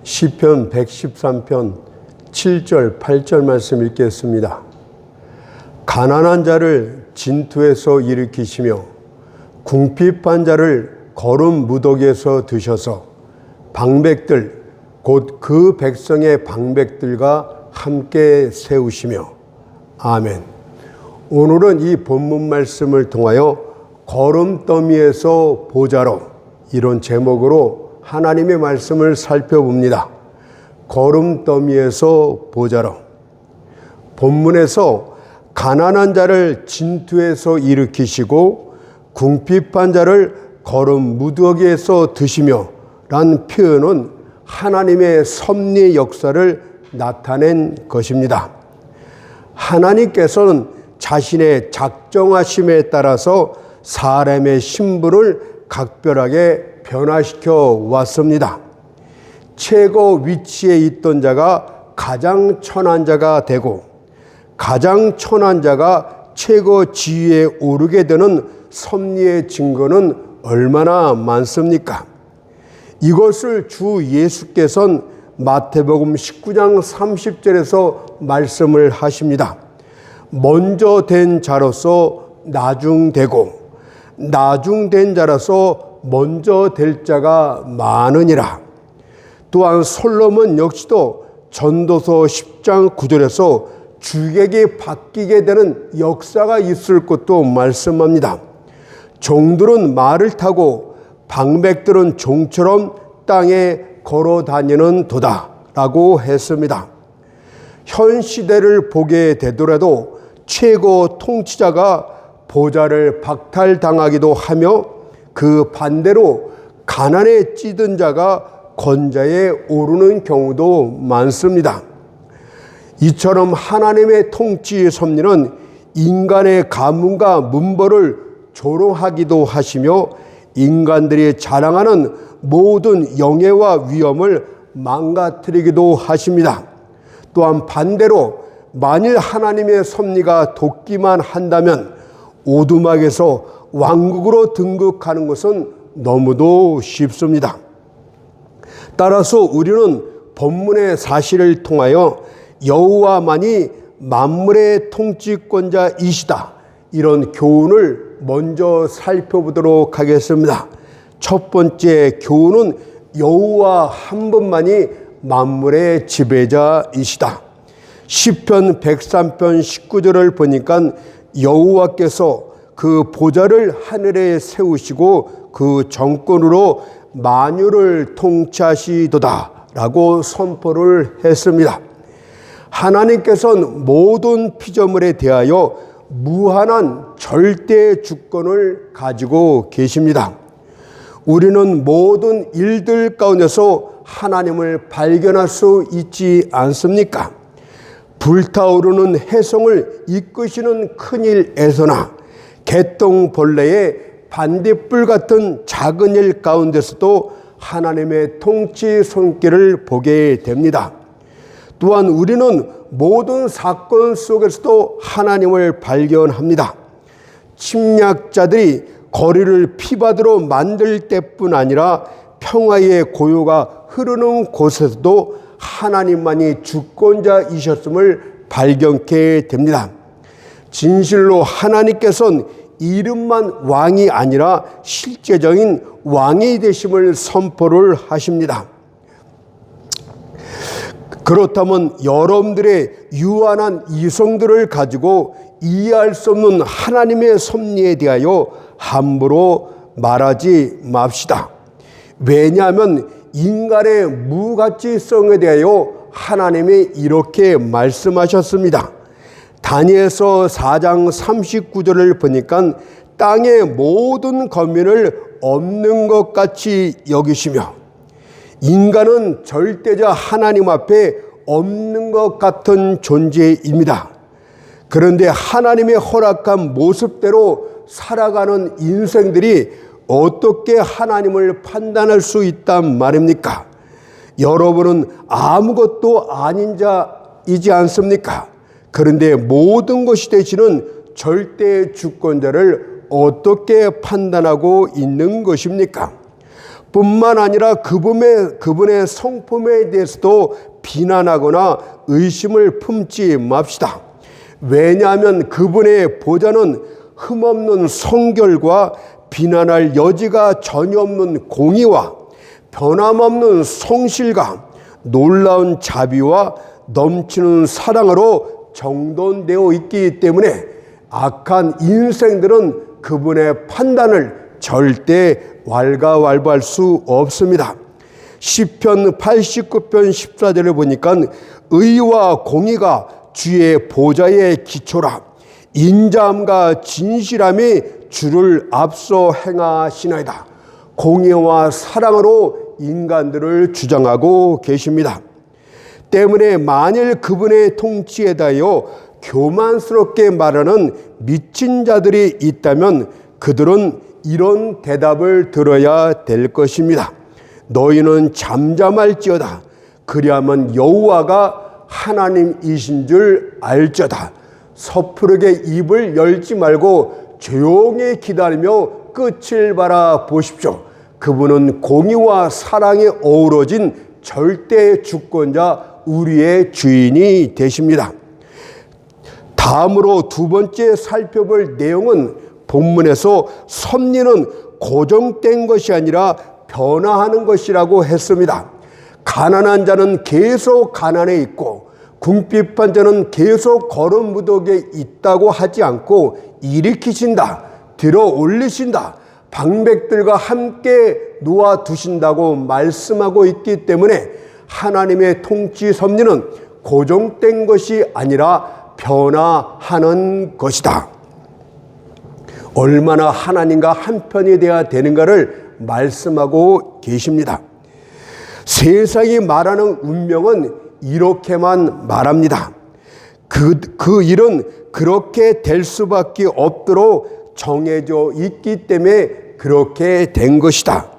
시편 113편 7절 8절 말씀 읽겠습니다. 가난한 자를 진투에서 일으키시며 궁핍한 자를 거름 무더기에서 드셔서 방백들 곧 그 백성의 방백들과 함께 세우시며. 아멘. 오늘은 이 본문 말씀을 통하여 거름더미에서 보자로, 이런 제목으로 하나님의 말씀을 살펴봅니다. 거름더미에서 보자로. 본문에서 가난한 자를 진투에서 일으키시고 궁핍한 자를 거름 무더기에서 드시며 란 표현은 하나님의 섭리의 역사를 나타낸 것입니다. 하나님께서는 자신의 작정하심에 따라서 사람의 신분을 각별하게 변화시켜 왔습니다. 최고 위치에 있던 자가 가장 천한 자가 되고, 가장 천한 자가 최고 지위에 오르게 되는 섭리의 증거는 얼마나 많습니까? 이것을 주 예수께서는 마태복음 19장 30절에서 말씀을 하십니다. 먼저 된 자로서 나중되고 나중된 자로서 먼저 될 자가 많으니라. 또한 솔로몬 역시도 전도서 10장 9절에서 주객이 바뀌게 되는 역사가 있을 것도 말씀합니다. 종들은 말을 타고 방백들은 종처럼 땅에 걸어 다니는 도다 라고 했습니다. 현 시대를 보게 되더라도 최고 통치자가 보좌를 박탈당하기도 하며, 그 반대로 가난에 찌든 자가 권좌에 오르는 경우도 많습니다. 이처럼 하나님의 통치 섭리는 인간의 가문과 문벌을 조롱하기도 하시며 인간들이 자랑하는 모든 영예와 위엄을 망가뜨리기도 하십니다. 또한 반대로 만일 하나님의 섭리가 돋기만 한다면 오두막에서 왕국으로 등극하는 것은 너무도 쉽습니다. 따라서 우리는 본문의 사실을 통하여 여호와만이 만물의 통치권자이시다, 이런 교훈을 먼저 살펴보도록 하겠습니다. 첫 번째 교훈은 여호와 한 분만이 만물의 지배자이시다. 시편 103편 19절을 보니까 여호와께서 그 보좌를 하늘에 세우시고 그 정권으로 만유를 통치하시도다 라고 선포를 했습니다. 하나님께서는 모든 피조물에 대하여 무한한 절대 주권을 가지고 계십니다. 우리는 모든 일들 가운데서 하나님을 발견할 수 있지 않습니까? 불타오르는 해성을 이끄시는 큰일에서나 개똥벌레의 반딧불 같은 작은 일 가운데서도 하나님의 통치 손길을 보게 됩니다. 또한 우리는 모든 사건 속에서도 하나님을 발견합니다. 침략자들이 거리를 피바다로 만들 때뿐 아니라 평화의 고요가 흐르는 곳에서도 하나님만이 주권자이셨음을 발견케 됩니다. 진실로 하나님께서는 이름만 왕이 아니라 실제적인 왕이 되심을 선포를 하십니다. 그렇다면 여러분들의 유한한 이성들을 가지고 이해할 수 없는 하나님의 섭리에 대하여 함부로 말하지 맙시다. 왜냐하면 인간의 무가치성에 대하여 하나님이 이렇게 말씀하셨습니다. 다니엘서 4장 39절을 보니까 땅의 모든 거민을 없는 것 같이 여기시며, 인간은 절대자 하나님 앞에 없는 것 같은 존재입니다. 그런데 하나님의 허락한 모습대로 살아가는 인생들이 어떻게 하나님을 판단할 수 있단 말입니까? 여러분은 아무것도 아닌 자이지 않습니까? 그런데 모든 것이 되시는 절대 주권자를 어떻게 판단하고 있는 것입니까? 뿐만 아니라 그분의 성품에 대해서도 비난하거나 의심을 품지 맙시다. 왜냐하면 그분의 보좌는 흠없는 성결과 비난할 여지가 전혀 없는 공의와 변함없는 성실과 놀라운 자비와 넘치는 사랑으로 정돈되어 있기 때문에 악한 인생들은 그분의 판단을 절대 왈가왈부할 수 없습니다. 시편 89편 14절을 보니까 의와 공의가 주의 보좌의 기초라. 인자함과 진실함이 주를 앞서 행하시나이다. 공의와 사랑으로 인간들을 주장하고 계십니다. 때문에 만일 그분의 통치에 대하여 교만스럽게 말하는 미친 자들이 있다면 그들은 이런 대답을 들어야 될 것입니다. 너희는 잠잠할지어다. 그리하면 여호와가 하나님이신 줄 알지어다. 섣부르게 입을 열지 말고 조용히 기다리며 끝을 바라보십시오. 그분은 공의와 사랑이 어우러진 절대 주권자, 우리의 주인이 되십니다. 다음으로 두 번째 살펴볼 내용은 본문에서 섭리는 고정된 것이 아니라 변화하는 것이라고 했습니다. 가난한 자는 계속 가난해 있고 궁핍한 자는 계속 거름 무더기에 있다고 하지 않고 일으키신다, 들어 올리신다, 방백들과 함께 놓아두신다고 말씀하고 있기 때문에 하나님의 통치 섭리는 고정된 것이 아니라 변화하는 것이다. 얼마나 하나님과 한편이 되어야 되는가를 말씀하고 계십니다. 세상이 말하는 운명은 이렇게만 말합니다. 그 일은 그렇게 될 수밖에 없도록 정해져 있기 때문에 그렇게 된 것이다.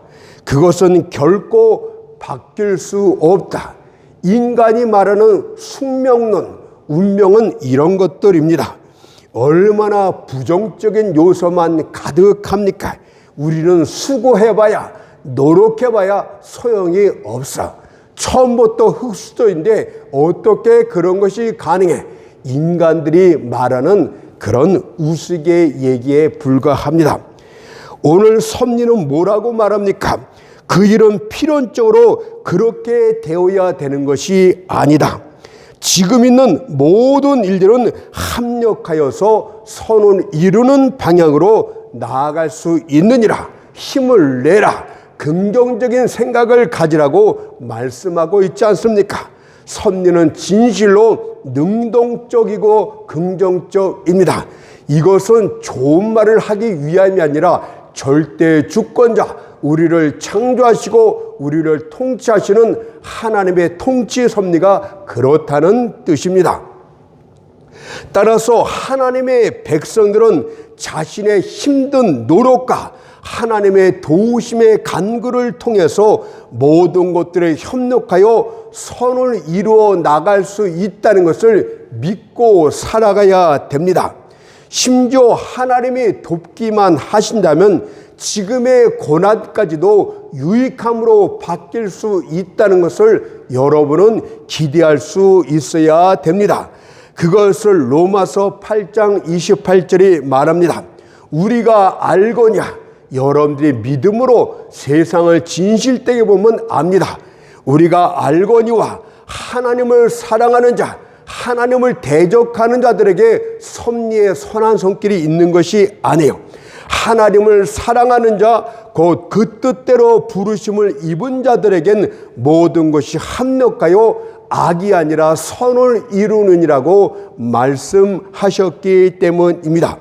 그것은 결코 바뀔 수 없다. 인간이 말하는 숙명론, 운명은 이런 것들입니다. 얼마나 부정적인 요소만 가득합니까? 우리는 수고해봐야, 노력해봐야 소용이 없어. 처음부터 흙수저인데 어떻게 그런 것이 가능해? 인간들이 말하는 그런 우스개 얘기에 불과합니다. 오늘 섭리는 뭐라고 말합니까? 그 일은 필연적으로 그렇게 되어야 되는 것이 아니다. 지금 있는 모든 일들은 합력하여서 선을 이루는 방향으로 나아갈 수 있느니라. 힘을 내라. 긍정적인 생각을 가지라고 말씀하고 있지 않습니까? 섭리는 진실로 능동적이고 긍정적입니다. 이것은 좋은 말을 하기 위함이 아니라 절대 주권자, 우리를 창조하시고 우리를 통치하시는 하나님의 통치 섭리가 그렇다는 뜻입니다. 따라서 하나님의 백성들은 자신의 힘든 노력과 하나님의 도우심의 간구를 통해서 모든 것들에 협력하여 선을 이루어 나갈 수 있다는 것을 믿고 살아가야 됩니다. 심지어 하나님이 돕기만 하신다면 지금의 고난까지도 유익함으로 바뀔 수 있다는 것을 여러분은 기대할 수 있어야 됩니다. 그것을 로마서 8장 28절이 말합니다. 우리가 알거냐? 여러분들이 믿음으로 세상을 진실되게 보면 압니다. 우리가 알거니와 하나님을 사랑하는 자, 하나님을 대적하는 자들에게 섭리의 선한 손길이 있는 것이 아니에요. 하나님을 사랑하는 자, 곧 그 뜻대로 부르심을 입은 자들에겐 모든 것이 합력하여 악이 아니라 선을 이루느니라고 말씀하셨기 때문입니다.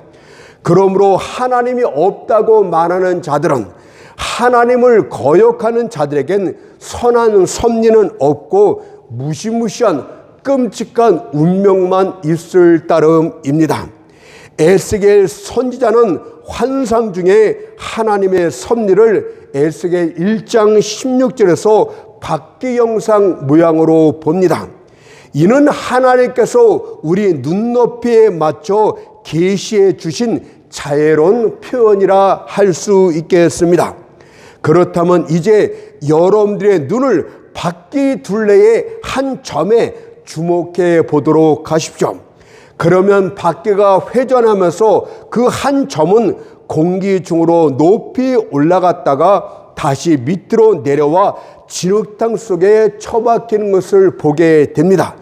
그러므로 하나님이 없다고 말하는 자들은, 하나님을 거역하는 자들에겐 선한 섭리는 없고 무시무시한 끔찍한 운명만 있을 따름입니다. 에스겔 선지자는 환상 중에 하나님의 섭리를 에스겔 1장 16절에서 박쥐영상 모양으로 봅니다. 이는 하나님께서 우리 눈높이에 맞춰 계시해 주신 자애로운 표현이라 할 수 있겠습니다. 그렇다면 이제 여러분들의 눈을 바퀴 둘레의 한 점에 주목해 보도록 하십시오. 그러면 바퀴가 회전하면서 그 한 점은 공기 중으로 높이 올라갔다가 다시 밑으로 내려와 진흙탕 속에 처박히는 것을 보게 됩니다.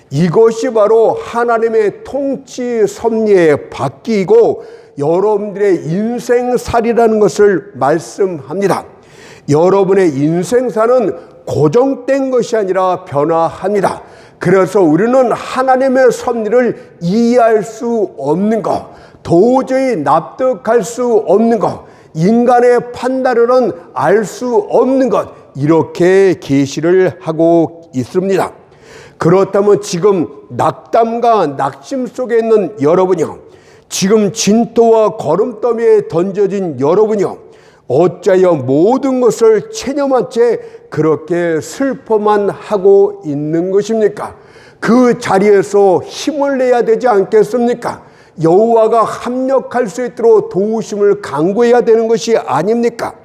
이것이 바로 하나님의 통치 섭리의 바퀴이고 여러분들의 인생살이라는 것을 말씀합니다. 여러분의 인생살은 고정된 것이 아니라 변화합니다. 그래서 우리는 하나님의 섭리를 이해할 수 없는 것, 도저히 납득할 수 없는 것, 인간의 판단으로는 알 수 없는 것, 이렇게 계시를 하고 있습니다. 그렇다면 지금 낙담과 낙심 속에 있는 여러분이요, 지금 진토와 거름더미에 던져진 여러분이요, 어찌하여 모든 것을 체념한 채 그렇게 슬퍼만 하고 있는 것입니까? 그 자리에서 힘을 내야 되지 않겠습니까? 여호와가 합력할 수 있도록 도우심을 간구해야 되는 것이 아닙니까?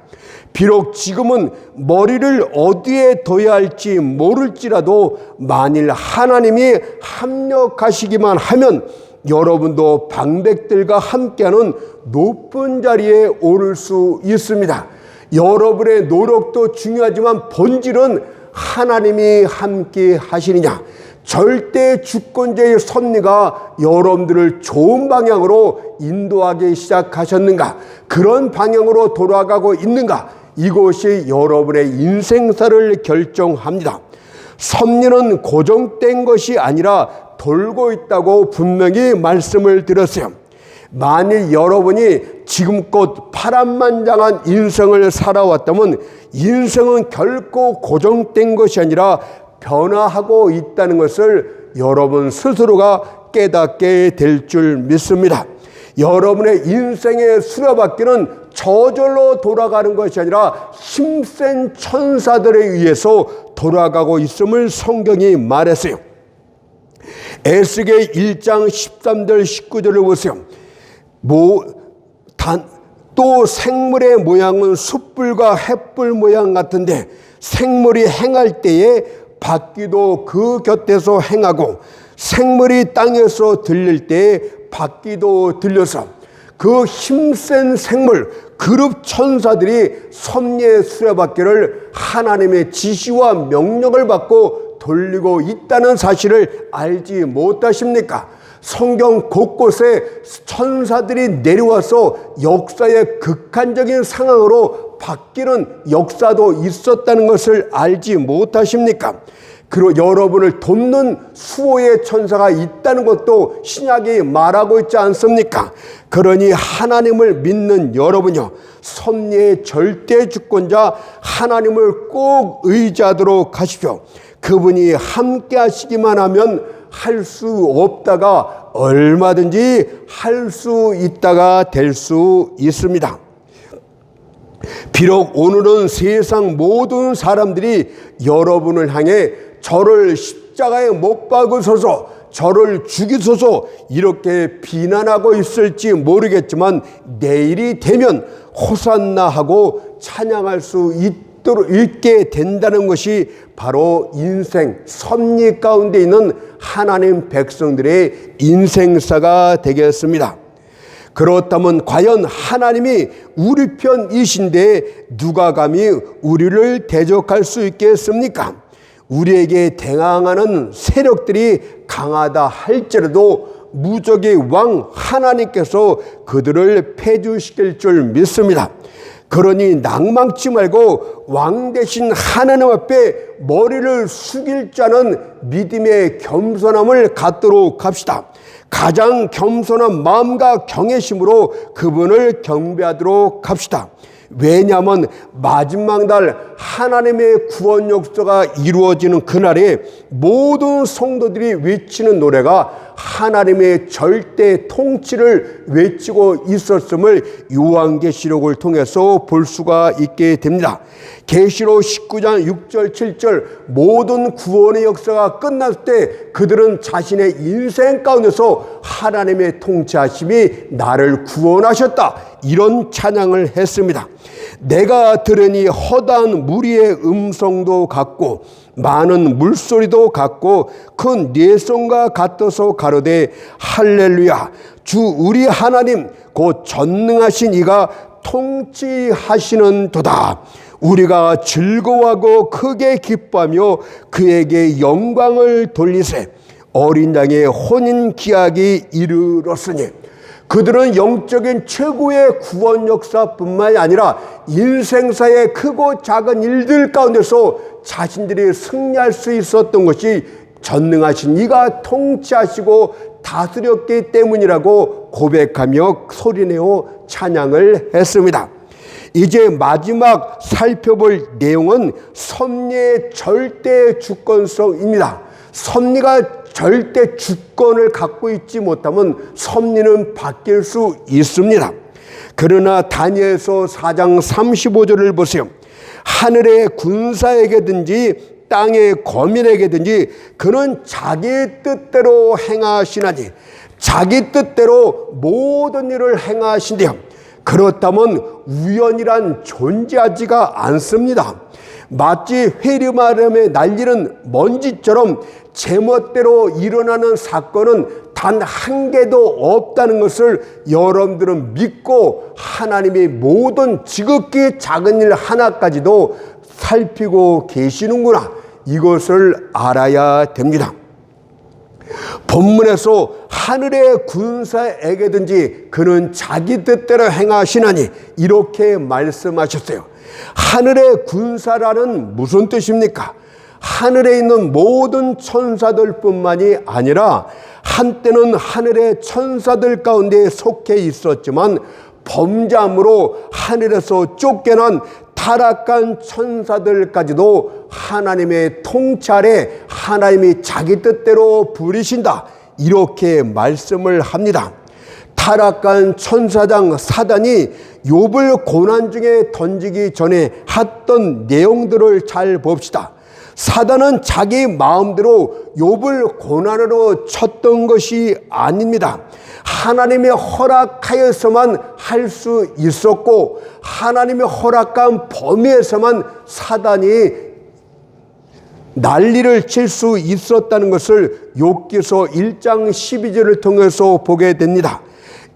비록 지금은 머리를 어디에 둬야 할지 모를지라도 만일 하나님이 합력하시기만 하면 여러분도 방백들과 함께하는 높은 자리에 오를 수 있습니다. 여러분의 노력도 중요하지만 본질은 하나님이 함께 하시느냐, 절대 주권자의 섭리가 여러분들을 좋은 방향으로 인도하기 시작하셨는가, 그런 방향으로 돌아가고 있는가, 이것이 여러분의 인생사를 결정합니다. 섭리는 고정된 것이 아니라 돌고 있다고 분명히 말씀을 드렸어요. 만일 여러분이 지금껏 파란만장한 인생을 살아왔다면 인생은 결코 고정된 것이 아니라 변화하고 있다는 것을 여러분 스스로가 깨닫게 될 줄 믿습니다. 여러분의 인생의 수레바퀴는 저절로 돌아가는 것이 아니라 힘센 천사들에 의해서 돌아가고 있음을 성경이 말했어요. 에스겔 1장 13절 19절을 보세요. 또 생물의 모양은 숯불과 횃불 모양 같은데 생물이 행할 때에 바퀴도 그 곁에서 행하고 생물이 땅에서 들릴 때에 바퀴도 들려서 그 힘센 생물 그룹 천사들이 섭리의 수레바퀴를 하나님의 지시와 명령을 받고 돌리고 있다는 사실을 알지 못하십니까? 성경 곳곳에 천사들이 내려와서 역사의 극한적인 상황으로 바뀌는 역사도 있었다는 것을 알지 못하십니까? 그리고 여러분을 돕는 수호의 천사가 있다는 것도 신약이 말하고 있지 않습니까? 그러니 하나님을 믿는 여러분요, 섭리의 절대 주권자 하나님을 꼭 의지하도록 하십시오. 그분이 함께 하시기만 하면 할 수 없다가 얼마든지 할 수 있다가 될 수 있습니다. 비록 오늘은 세상 모든 사람들이 여러분을 향해 저를 십자가에 못 박으소서, 저를 죽이소서 이렇게 비난하고 있을지 모르겠지만 내일이 되면 호산나 하고 찬양할 수 있게 된다는 것이 바로 인생 섭리 가운데 있는 하나님 백성들의 인생사가 되겠습니다. 그렇다면 과연 하나님이 우리 편이신데 누가 감히 우리를 대적할 수 있겠습니까? 우리에게 대항하는 세력들이 강하다 할지라도 무적의 왕 하나님께서 그들을 패주시킬 줄 믿습니다. 그러니 낭망치 말고 왕 대신 하나님 앞에 머리를 숙일 자는 믿음의 겸손함을 갖도록 합시다. 가장 겸손한 마음과 경외심으로 그분을 경배하도록 합시다. 왜냐하면 마지막 날 하나님의 구원 역사가 이루어지는 그날에 모든 성도들이 외치는 노래가 하나님의 절대 통치를 외치고 있었음을 요한계시록을 통해서 볼 수가 있게 됩니다. 계시록 19장 6절 7절 모든 구원의 역사가 끝났을 때 그들은 자신의 인생 가운데서 하나님의 통치하심이 나를 구원하셨다, 이런 찬양을 했습니다. 내가 들으니 허다한 무리의 음성도 같고 많은 물소리도 같고 큰 뇌성과 같아서 가로되 할렐루야, 주 우리 하나님 곧 전능하신 이가 통치하시는도다. 우리가 즐거워하고 크게 기뻐하며 그에게 영광을 돌리세. 어린 양의 혼인 기약이 이르렀으니. 그들은 영적인 최고의 구원 역사뿐만이 아니라 인생사의 크고 작은 일들 가운데서 자신들이 승리할 수 있었던 것이 전능하신 이가 통치하시고 다스렸기 때문이라고 고백하며 소리내어 찬양을 했습니다. 이제 마지막 살펴볼 내용은 섭리의 절대 주권성입니다. 섭리가 절대 주권을 갖고 있지 못하면 섭리는 바뀔 수 있습니다. 그러나 다니엘서 4장 35절을 보세요. 하늘의 군사에게든지 땅의 거민에게든지 그는 자기 뜻대로 행하시나니, 자기 뜻대로 모든 일을 행하신대요. 그렇다면 우연이란 존재하지가 않습니다. 마치 회리마름에 날리는 먼지처럼 제멋대로 일어나는 사건은 단 한 개도 없다는 것을 여러분들은 믿고 하나님이 모든 지극히 작은 일 하나까지도 살피고 계시는구나, 이것을 알아야 됩니다. 본문에서 하늘의 군사에게든지 그는 자기 뜻대로 행하시나니 이렇게 말씀하셨어요. 하늘의 군사라는 무슨 뜻입니까? 하늘에 있는 모든 천사들뿐만이 아니라 한때는 하늘의 천사들 가운데 속해 있었지만 범죄함으로 하늘에서 쫓겨난 타락한 천사들까지도 하나님의 통치 아래 하나님이 자기 뜻대로 부리신다, 이렇게 말씀을 합니다. 타락한 천사장 사단이 욥을 고난 중에 던지기 전에 했던 내용들을 잘 봅시다. 사단은 자기 마음대로 욥을 고난으로 쳤던 것이 아닙니다. 하나님의 허락하여서만 할 수 있었고 하나님의 허락한 범위에서만 사단이 난리를 칠 수 있었다는 것을 욥기서 1장 12절을 통해서 보게 됩니다.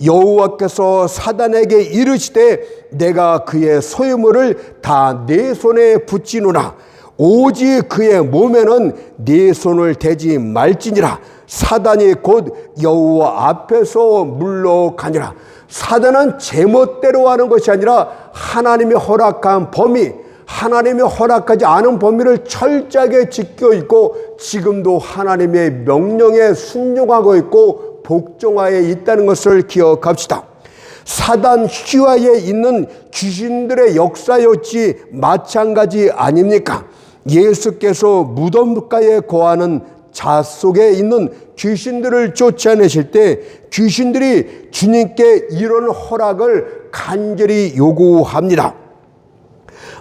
여호와께서 사단에게 이르시되 내가 그의 소유물을 다 내 손에 붙이노라. 오직 그의 몸에는 네 손을 대지 말지니라. 사단이 곧 여호와 앞에서 물러가니라. 사단은 제멋대로 하는 것이 아니라 하나님이 허락한 범위, 하나님이 허락하지 않은 범위를 철저하게 지켜 있고 지금도 하나님의 명령에 순종하고 있고 복종하에 있다는 것을 기억합시다. 사단 휘하에 있는 귀신들의 역사였지 마찬가지 아닙니까? 예수께서 무덤가에 거하는 자 속에 있는 귀신들을 쫓아내실 때 귀신들이 주님께 이런 허락을 간절히 요구합니다.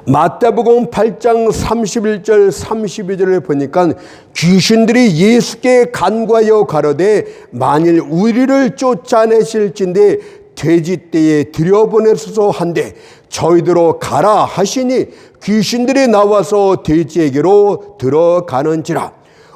마태복음 8장 31절 32절을 보니까 귀신들이 예수께 간구하여 가로되 만일 우리를 쫓아내실진데 돼지떼에 들여보내소서 한데 저희들로 가라 하시니 귀신들이 나와서 돼지에게로 들어가는지라.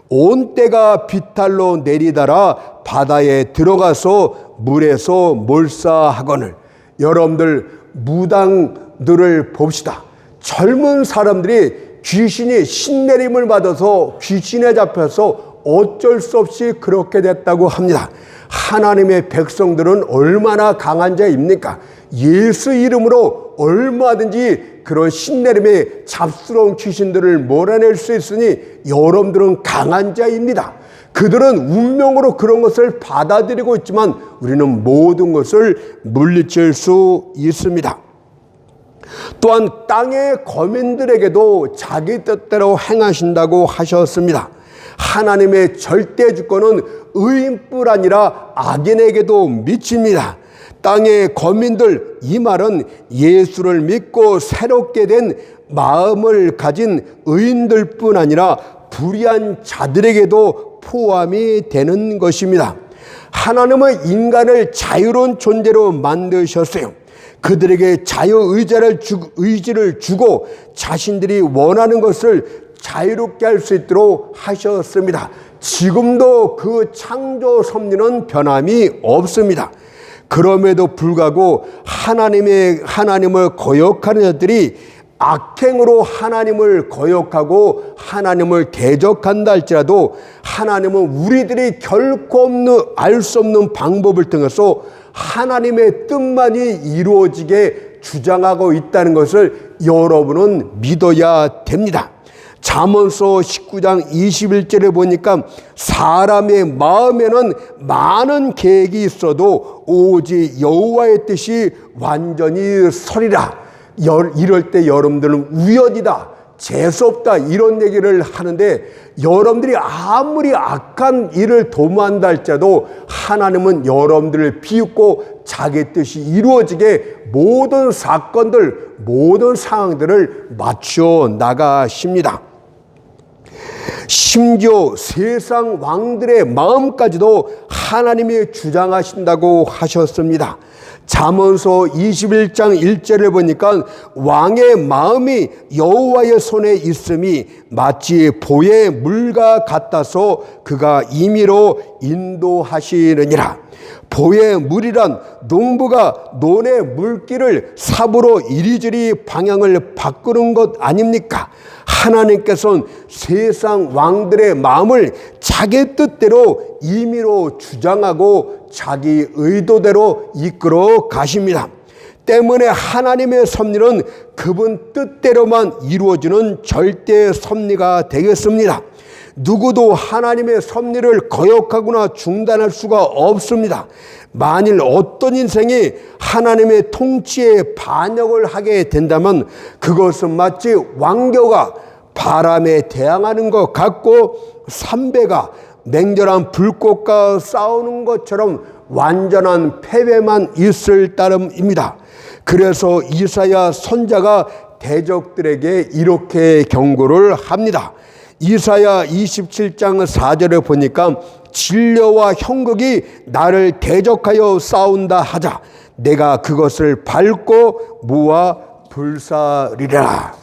온 때가 비탈로 내리다라 바다에 들어가서 물에서 몰사하거늘. 여러분들 무당들을 봅시다. 젊은 사람들이 귀신이 신내림을 받아서 귀신에 잡혀서 어쩔 수 없이 그렇게 됐다고 합니다. 하나님의 백성들은 얼마나 강한 자입니까? 예수 이름으로 얼마든지 그런 신내림의 잡스러운 귀신들을 몰아낼 수 있으니 여러분들은 강한 자입니다. 그들은 운명으로 그런 것을 받아들이고 있지만 우리는 모든 것을 물리칠 수 있습니다. 또한 땅의 거민들에게도 자기 뜻대로 행하신다고 하셨습니다. 하나님의 절대 주권은 의인뿐 아니라 악인에게도 미칩니다. 땅의 거민들, 이 말은 예수를 믿고 새롭게 된 마음을 가진 의인들뿐 아니라 불의한 자들에게도 포함이 되는 것입니다. 하나님은 인간을 자유로운 존재로 만드셨어요. 그들에게 자유의지를 주고 자신들이 원하는 것을 자유롭게 할 수 있도록 하셨습니다. 지금도 그 창조 섭리는 변함이 없습니다. 그럼에도 불구하고 하나님을 거역하는 자들이 악행으로 하나님을 거역하고 하나님을 대적한다 할지라도 하나님은 우리들이 결코 알 수 없는 방법을 통해서 하나님의 뜻만이 이루어지게 주장하고 있다는 것을 여러분은 믿어야 됩니다. 잠언서 19장 21절에 보니까 사람의 마음에는 많은 계획이 있어도 오직 여호와의 뜻이 완전히 서리라. 이럴 때 여러분들은 우연이다, 재수없다 이런 얘기를 하는데, 여러분들이 아무리 악한 일을 도모한다 할지라도 하나님은 여러분들을 비웃고 자기 뜻이 이루어지게 모든 사건들, 모든 상황들을 맞춰 나가십니다. 심지어 세상 왕들의 마음까지도 하나님이 주장하신다고 하셨습니다. 잠언서 21장 1절을 보니까 왕의 마음이 여호와의 손에 있음이 마치 보의 물과 같아서 그가 임의로 인도하시느니라. 보의 물이란 농부가 논의 물길을 삽으로 이리저리 방향을 바꾸는 것 아닙니까? 하나님께서는 세상 왕들의 마음을 자기 뜻대로 임의로 주장하고 자기 의도대로 이끌어 가십니다. 때문에 하나님의 섭리는 그분 뜻대로만 이루어지는 절대 섭리가 되겠습니다. 누구도 하나님의 섭리를 거역하거나 중단할 수가 없습니다. 만일 어떤 인생이 하나님의 통치에 반역을 하게 된다면 그것은 마치 왕교가 바람에 대항하는 것 같고 삼배가 맹렬한 불꽃과 싸우는 것처럼 완전한 패배만 있을 따름입니다. 그래서 이사야 선지자가 대적들에게 이렇게 경고를 합니다. 이사야 27장 4절에 보니까 진려와 형극이 나를 대적하여 싸운다 하자 내가 그것을 밟고 모아 불사리라.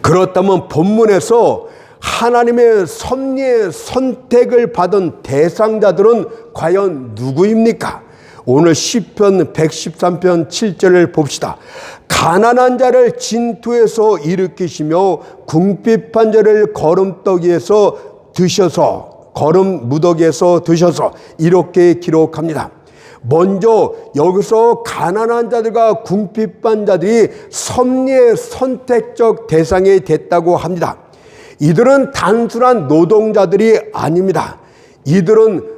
그렇다면 본문에서 하나님의 섭리의 선택을 받은 대상자들은 과연 누구입니까? 오늘 시편 113편 7절을 봅시다. 가난한 자를 진토에서 일으키시며 궁핍한 자를 무더기에서 드셔서 이렇게 기록합니다. 먼저 여기서 가난한 자들과 궁핍한 자들이 섭리의 선택적 대상이 됐다고 합니다. 이들은 단순한 노동자들이 아닙니다. 이들은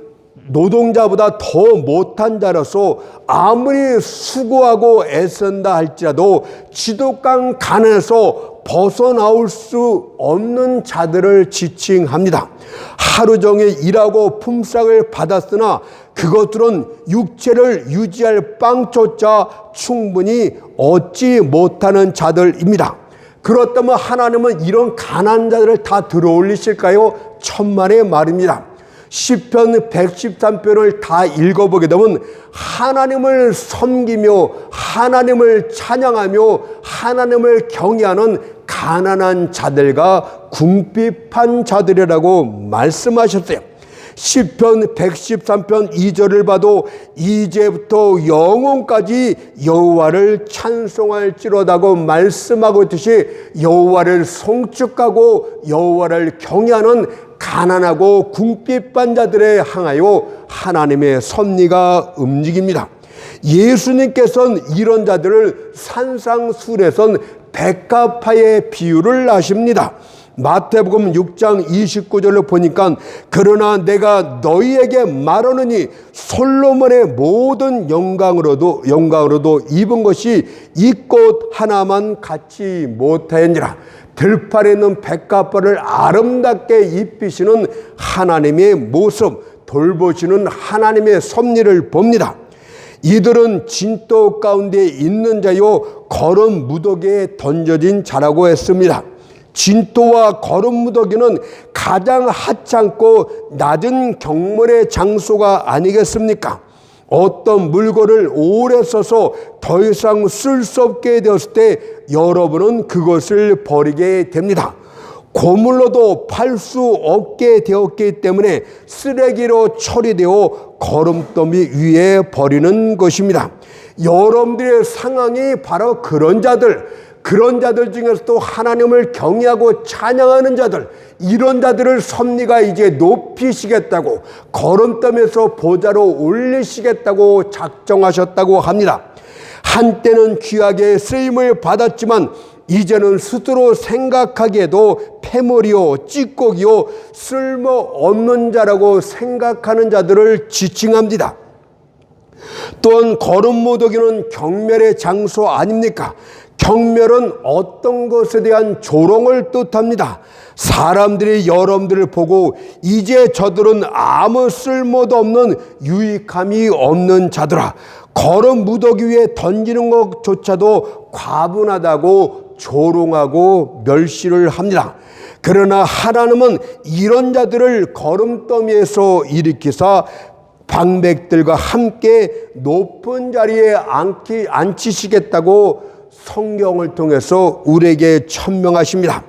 노동자보다 더 못한 자로서 아무리 수고하고 애쓴다 할지라도 지독한 가난에서 벗어나올 수 없는 자들을 지칭합니다. 하루 종일 일하고 품삯을 받았으나 그것들은 육체를 유지할 빵조차 충분히 얻지 못하는 자들입니다. 그렇다면 하나님은 이런 가난한 자들을 다 들어올리실까요? 천만의 말입니다. 시편 113편을 다 읽어보게 되면 하나님을 섬기며 하나님을 찬양하며 하나님을 경외하는 가난한 자들과 궁핍한 자들이라고 말씀하셨어요. 시편 113편 2절을 봐도 이제부터 영원까지 여호와를 찬송할지로다고 말씀하고 있듯이 여호와를 송축하고 여호와를 경외하는 가난하고 궁핍한 자들에 향하여 하나님의 섭리가 움직입니다. 예수님께서는 이런 자들을 산상수훈에선 백합화의 비유를 하십니다. 마태복음 6장 29절을 보니까 그러나 내가 너희에게 말하노니 솔로몬의 모든 영광으로도 입은 것이 이 꽃 하나만 갖지 못하였니라. 들판에 있는 백합화를 아름답게 입히시는 하나님의 모습, 돌보시는 하나님의 섭리를 봅니다. 이들은 진토 가운데 있는 자요 거름 무더기에 던져진 자라고 했습니다. 진토와 거름 무더기는 가장 하찮고 낮은 경물의 장소가 아니겠습니까? 어떤 물건을 오래 써서 더 이상 쓸 수 없게 되었을 때 여러분은 그것을 버리게 됩니다. 고물로도 팔 수 없게 되었기 때문에 쓰레기로 처리되어 거름더미 위에 버리는 것입니다. 여러분들의 상황이 바로 그런 자들 중에서도 하나님을 경외하고 찬양하는 자들, 이런 자들을 섭리가 이제 높이시겠다고, 거름더미에서 보좌로 올리시겠다고 작정하셨다고 합니다. 한때는 귀하게 쓰임을 받았지만 이제는 스스로 생각하기에도 패물이요 찌꺼기요 쓸모없는 자라고 생각하는 자들을 지칭합니다. 또한 거름 무더기는 경멸의 장소 아닙니까? 경멸은 어떤 것에 대한 조롱을 뜻합니다. 사람들이 여러분들을 보고 이제 저들은 아무 쓸모도 없는 유익함이 없는 자들아, 거름 무더기 위에 던지는 것조차도 과분하다고 조롱하고 멸시를 합니다. 그러나 하나님은 이런 자들을 거름더미에서 일으키사 방백들과 함께 높은 자리에 앉히시겠다고 성경을 통해서 우리에게 천명하십니다.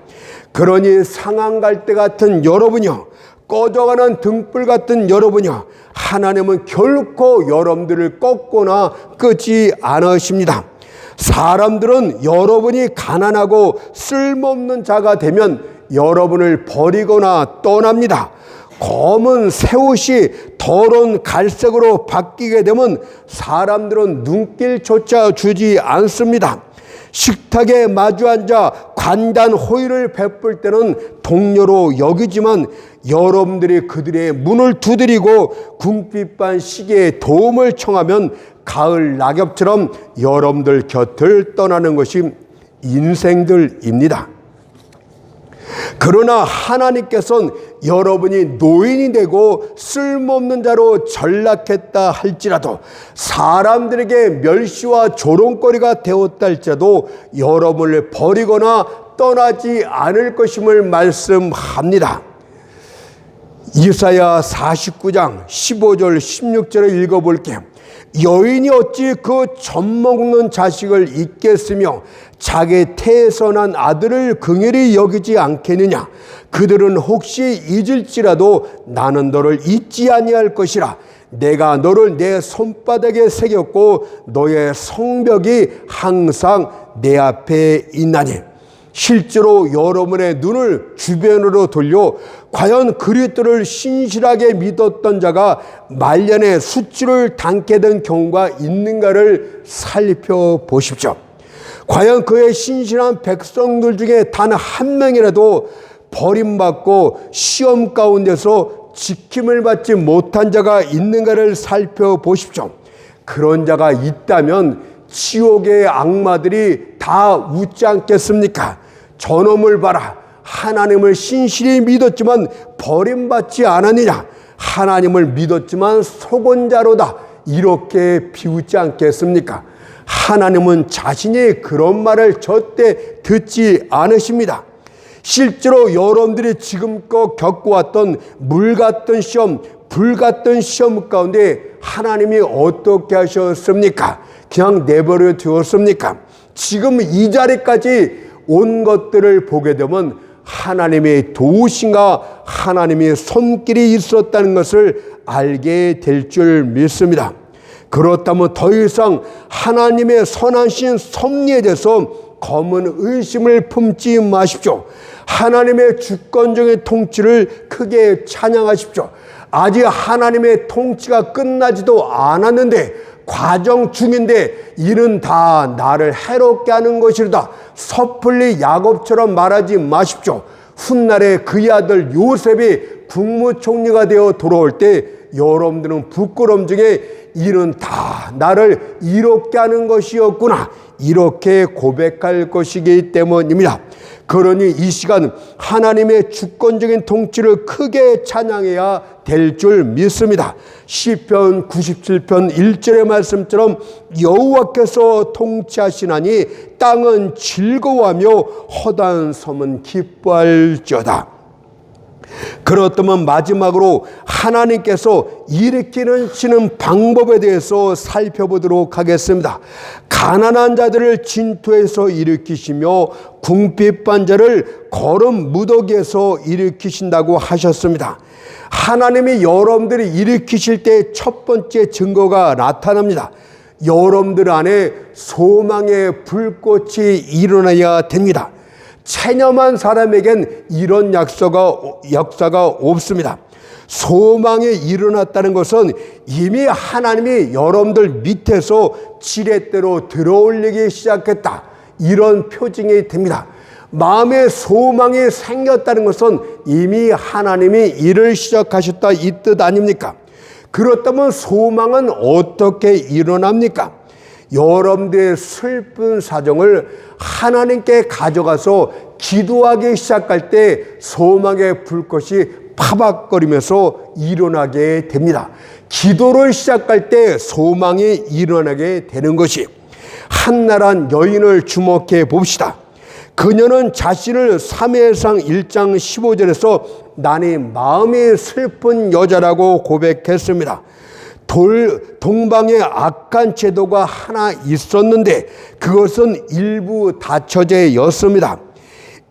그러니 상한 갈대 같은 여러분이요, 꺼져가는 등불 같은 여러분이요, 하나님은 결코 여러분들을 꺾거나 끊지 않으십니다. 사람들은 여러분이 가난하고 쓸모없는 자가 되면 여러분을 버리거나 떠납니다. 검은 새 옷이 더러운 갈색으로 바뀌게 되면 사람들은 눈길조차 주지 않습니다. 식탁에 마주 앉아 관단 호의를 베풀 때는 동료로 여기지만 여러분들이 그들의 문을 두드리고 궁핍한 시기에 도움을 청하면 가을 낙엽처럼 여러분들 곁을 떠나는 것이 인생들입니다. 그러나 하나님께서는 여러분이 노인이 되고 쓸모없는 자로 전락했다 할지라도, 사람들에게 멸시와 조롱거리가 되었다 할지라도 여러분을 버리거나 떠나지 않을 것임을 말씀합니다. 이사야 49장 15절 16절을 읽어볼게요. 여인이 어찌 그 젖먹는 자식을 잊겠으며 자기 태에서 난 아들을 긍휼히 여기지 않겠느냐. 그들은 혹시 잊을지라도 나는 너를 잊지 아니할 것이라. 내가 너를 내 손바닥에 새겼고 너의 성벽이 항상 내 앞에 있나니. 실제로 여러분의 눈을 주변으로 돌려 과연 그리스도를 신실하게 믿었던 자가 말년에 수치를 당게 된 경우가 있는가를 살펴보십시오. 과연 그의 신실한 백성들 중에 단 한 명이라도 버림받고 시험 가운데서 지킴을 받지 못한 자가 있는가를 살펴보십시오. 그런 자가 있다면 지옥의 악마들이 다 웃지 않겠습니까? 저놈을 봐라. 하나님을 신실히 믿었지만 버림받지 않았느냐. 하나님을 믿었지만 속은 자로다. 이렇게 비웃지 않겠습니까? 하나님은 자신이 그런 말을 절대 듣지 않으십니다. 실제로 여러분들이 지금껏 겪어왔던 물 같은 시험, 불 같은 시험 가운데 하나님이 어떻게 하셨습니까? 그냥 내버려 두었습니까? 지금 이 자리까지 온 것들을 보게 되면 하나님의 도우심과 하나님의 손길이 있었다는 것을 알게 될 줄 믿습니다. 그렇다면 더 이상 하나님의 선하신 섭리에 대해서 검은 의심을 품지 마십시오. 하나님의 주권적인 통치를 크게 찬양하십시오. 아직 하나님의 통치가 끝나지도 않았는데, 과정 중인데 이는 다 나를 해롭게 하는 것이로다. 섣불리 야곱처럼 말하지 마십시오. 훗날에 그의 아들 요셉이 국무총리가 되어 돌아올 때 여러분들은 부끄러움 중에 이는 다 나를 이롭게 하는 것이었구나, 이렇게 고백할 것이기 때문입니다. 그러니 이 시간 하나님의 주권적인 통치를 크게 찬양해야 될 줄 믿습니다. 시편 97편 1절의 말씀처럼 여호와께서 통치하시나니 땅은 즐거워하며 허다한 섬은 기뻐할지어다. 그렇다면 마지막으로 하나님께서 일으키시는 방법에 대해서 살펴보도록 하겠습니다. 가난한 자들을 진토에서 일으키시며 궁핍한 자를 거름 무더기에서 일으키신다고 하셨습니다. 하나님이 여러분들이 일으키실 때 첫 번째 증거가 나타납니다. 여러분들 안에 소망의 불꽃이 일어나야 됩니다. 체념한 사람에겐 이런 역사가 없습니다. 소망이 일어났다는 것은 이미 하나님이 여러분들 밑에서 지렛대로 들어올리기 시작했다, 이런 표징이 됩니다. 마음에 소망이 생겼다는 것은 이미 하나님이 일을 시작하셨다, 이 뜻 아닙니까? 그렇다면 소망은 어떻게 일어납니까? 여러분들의 슬픈 사정을 하나님께 가져가서 기도하기 시작할 때 소망의 불꽃이 파박거리면서 일어나게 됩니다. 기도를 시작할 때 소망이 일어나게 되는 것이, 한나란 여인을 주목해 봅시다. 그녀는 자신을 사무엘상 1장 15절에서 나는 마음이 슬픈 여자라고 고백했습니다. 동방에 악한 제도가 하나 있었는데 그것은 일부 다처제였습니다.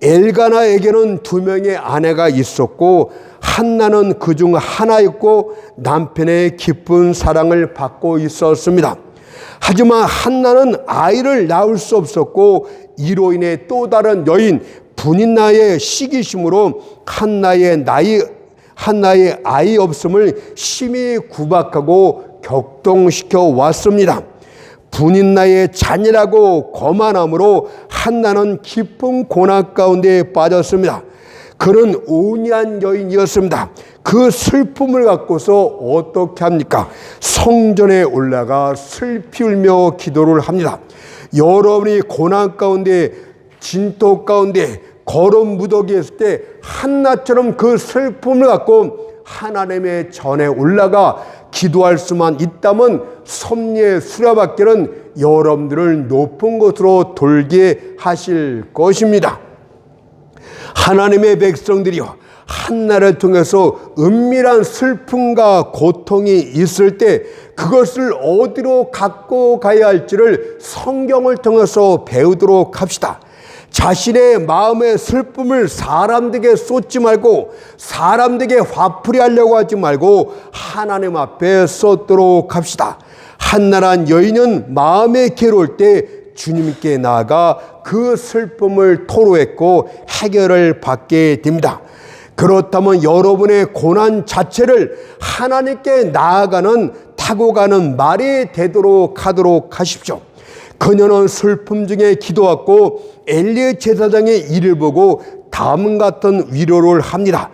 엘가나에게는 2명의 아내가 있었고 한나는 그중 하나였고 남편의 깊은 사랑을 받고 있었습니다. 하지만 한나는 아이를 낳을 수 없었고 이로 인해 또 다른 여인 분인나의 시기심으로 한나의 아이 없음을 심히 구박하고 격동시켜 왔습니다. 분인나의 잔이라고 거만함으로 한나는 깊은 고난 가운데 빠졌습니다. 그는 온유한 여인이었습니다. 그 슬픔을 갖고서 어떻게 합니까? 성전에 올라가 슬피 울며 기도를 합니다. 여러분이 고난 가운데, 진토 가운데, 거름 무더기에 있을 때 한나처럼 그 슬픔을 갖고 하나님의 전에 올라가 기도할 수만 있다면 섭리의 수레바퀴는 여러분들을 높은 곳으로 돌게 하실 것입니다. 하나님의 백성들이요, 한나를 통해서 은밀한 슬픔과 고통이 있을 때 그것을 어디로 갖고 가야 할지를 성경을 통해서 배우도록 합시다. 자신의 마음의 슬픔을 사람들에게 쏟지 말고 사람들에게 화풀이 하려고 하지 말고 하나님 앞에 쏟도록 합시다. 한나란 여인은 마음에 괴로울 때 주님께 나아가 그 슬픔을 토로했고 해결을 받게 됩니다. 그렇다면 여러분의 고난 자체를 하나님께 나아가는 타고 가는 말이 되도록 하도록 하십시오. 그녀는 슬픔 중에 기도하고 엘리 제사장의 일을 보고 다음 같은 위로를 합니다.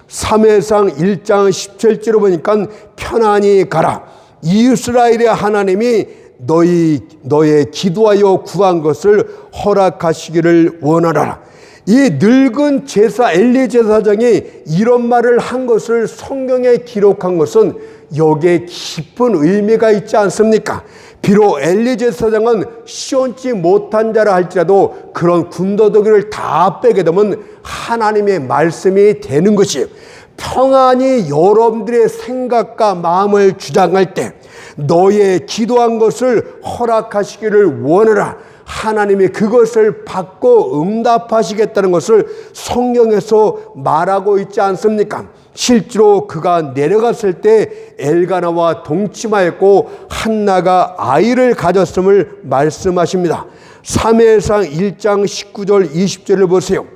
사무엘상 1장 17절을 보니까 편안히 가라. 이스라엘의 하나님이 너의 기도하여 구한 것을 허락하시기를 원하라. 이 늙은 엘리 제사장이 이런 말을 한 것을 성경에 기록한 것은 여기에 깊은 의미가 있지 않습니까? 비록 엘리 제사장은 시원치 못한 자라 할지라도 그런 군더더기를 다 빼게 되면 하나님의 말씀이 되는 것이, 평안히 여러분들의 생각과 마음을 주장할 때 너의 기도한 것을 허락하시기를 원하라. 하나님이 그것을 받고 응답하시겠다는 것을 성경에서 말하고 있지 않습니까? 실제로 그가 내려갔을 때 엘가나와 동침하였고 한나가 아이를 가졌음을 말씀하십니다. 사무엘상 1장 19절 20절을 보세요.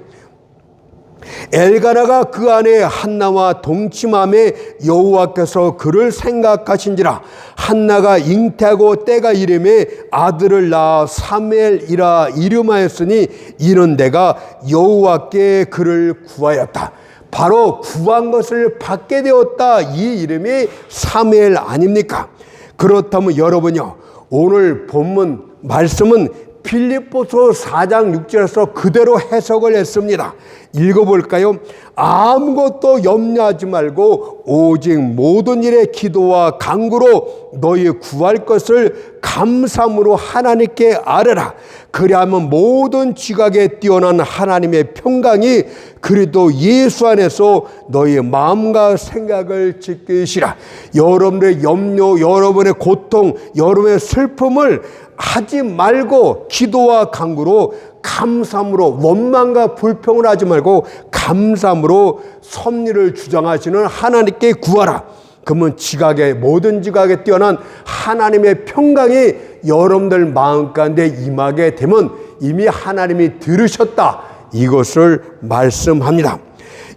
엘가나가 그 안에 한나와 동침함에 여호와께서 그를 생각하신지라. 한나가 잉태하고 때가 이름에 아들을 낳아 사무엘이라 이름하였으니 이는 내가 여호와께 그를 구하였다. 바로 구한 것을 받게 되었다. 이 이름이 사무엘 아닙니까? 그렇다면 여러분요, 오늘 본문 말씀은 빌립보서 4장 6절에서 그대로 해석을 했습니다. 읽어볼까요? 아무것도 염려하지 말고 오직 모든 일에 기도와 간구로 너희 구할 것을 감사함으로 하나님께 아뢰라. 그리하면 모든 지각에 뛰어난 하나님의 평강이 그리스도 예수 안에서 너희 마음과 생각을 지키시라. 여러분의 염려, 여러분의 고통, 여러분의 슬픔을 하지 말고 기도와 간구로 감사함으로, 원망과 불평을 하지 말고 감사함으로 섭리를 주장하시는 하나님께 구하라. 그러면 지각에, 모든 지각에 뛰어난 하나님의 평강이 여러분들 마음 가운데 임하게 되면 이미 하나님이 들으셨다, 이것을 말씀합니다.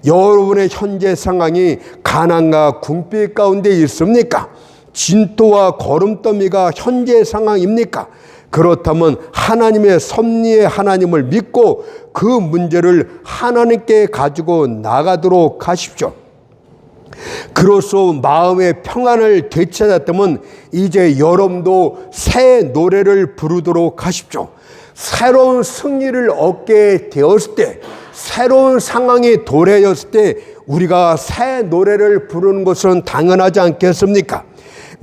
여러분의 현재 상황이 가난과 궁핍 가운데 있습니까? 진토와 거름더미가 현재 상황입니까? 그렇다면 하나님의 섭리의 하나님을 믿고 그 문제를 하나님께 가지고 나가도록 하십시오. 그로써 마음의 평안을 되찾았다면 이제 여러분도 새 노래를 부르도록 하십시오. 새로운 승리를 얻게 되었을 때, 새로운 상황이 도래했을 때 우리가 새 노래를 부르는 것은 당연하지 않겠습니까?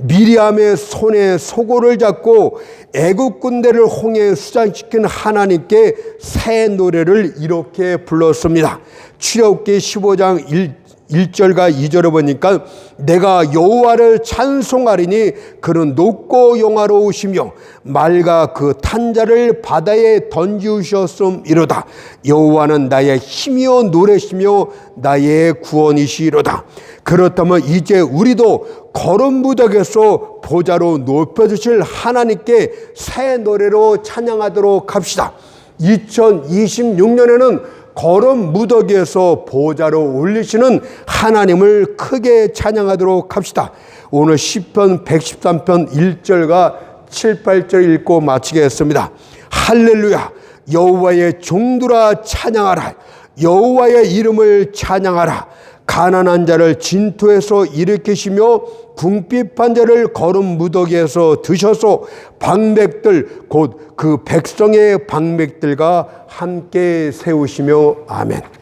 미리암의 손에 소고를 잡고 애국 군대를 홍해에 수장시킨 하나님께 새 노래를 이렇게 불렀습니다. 출애굽기 15장 1절과 2절을 보니까 내가 여호와를 찬송하리니 그는 높고 영화로우시며 말과 그 탄자를 바다에 던지우셨음이로다. 여호와는 나의 힘이요 노래시며 나의 구원이시로다. 그렇다면 이제 우리도 거름무더기에서 보좌로 높여주실 하나님께 새 노래로 찬양하도록 합시다. 2026년에는 거름 무더기에서 보좌로 올리시는 하나님을 크게 찬양하도록 합시다. 오늘 시편 113편 1절과 7, 8절 읽고 마치겠습니다. 할렐루야, 여호와의 종들아 찬양하라. 여호와의 이름을 찬양하라. 가난한 자를 진토에서 일으키시며 궁핍한 자를 거름 무더기에서 드셔서 방백들 곧 그 백성의 방백들과 함께 세우시며 아멘.